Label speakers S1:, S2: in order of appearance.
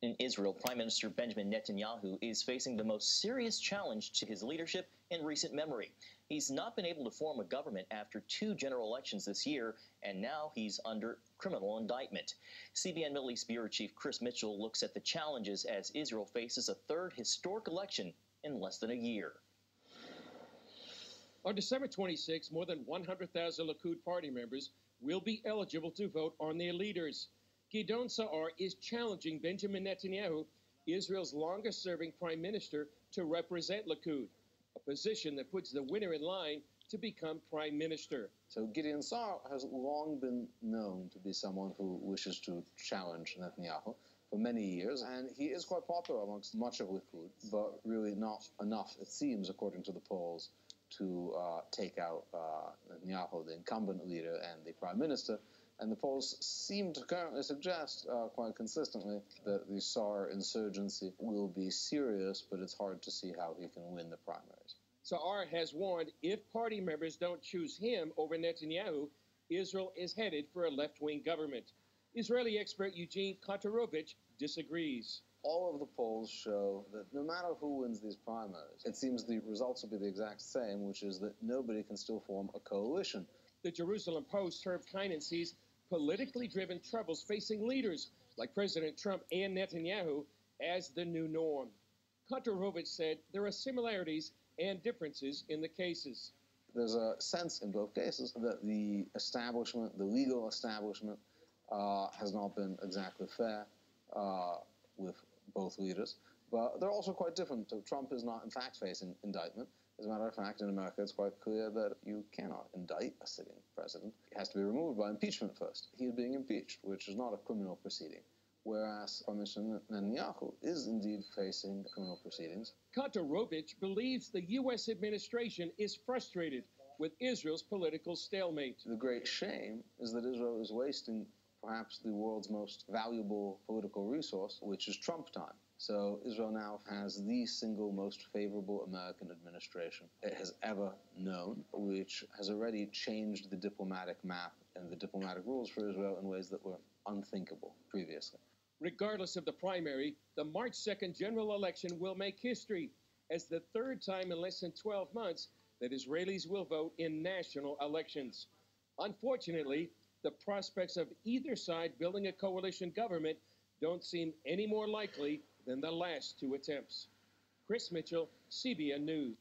S1: In Israel, Prime Minister Benjamin Netanyahu is facing the most serious challenge to his leadership in recent memory. He's not been able to form a government after 2 general elections this year, and now he's under criminal indictment. CBN Middle East Bureau Chief Chris Mitchell looks at the challenges as Israel faces a 3rd historic election in less than a year.
S2: On December 26, more than 100,000 Likud party members will be eligible to vote on their leaders. Gideon Sa'ar is challenging Benjamin Netanyahu, Israel's longest-serving prime minister, to represent Likud, a position that puts the winner in line to become prime minister.
S3: So Gideon Sa'ar has long been known to be someone who wishes to challenge Netanyahu for many years, and he is quite popular amongst much of Likud, but really not enough, it seems, according to the polls, to take out Netanyahu, the incumbent leader and the prime minister. And the polls seem to currently suggest quite consistently that the Sa'ar insurgency will be serious, but it's hard to see how he can win the primaries.
S2: Sa'ar has warned if party members don't choose him over Netanyahu, Israel is headed for a left-wing government. Israeli expert Eugene Kontorovich disagrees.
S3: All of the polls show that no matter who wins these primaries, it seems the results will be the exact same, which is that nobody can still form a coalition.
S2: The Jerusalem Post, Herb Kynan, sees politically driven troubles facing leaders like President Trump and Netanyahu as the new norm. Kontorovich said there are similarities and differences in the cases.
S3: There's a sense in both cases that the establishment, the legal establishment, has not been exactly fair with both leaders, but they're also quite different. So Trump is not, in fact, facing indictment. As a matter of fact, in America, it's quite clear that you cannot indict a sitting president. He has to be removed by impeachment first. He is being impeached, which is not a criminal proceeding, whereas Prime Minister Netanyahu is indeed facing criminal proceedings.
S2: Kontorovich believes the U.S. administration is frustrated with Israel's political stalemate.
S3: The great shame is that Israel is wasting perhaps the world's most valuable political resource, which is Trump time. So Israel now has the single most favorable American administration it has ever known, which has already changed the diplomatic map and the diplomatic rules for Israel in ways that were unthinkable previously.
S2: Regardless of the primary, the March 2nd general election will make history as the 3rd time in less than 12 months that Israelis will vote in national elections. Unfortunately, the prospects of either side building a coalition government don't seem any more likely than the last 2 attempts. Chris Mitchell, CBN News.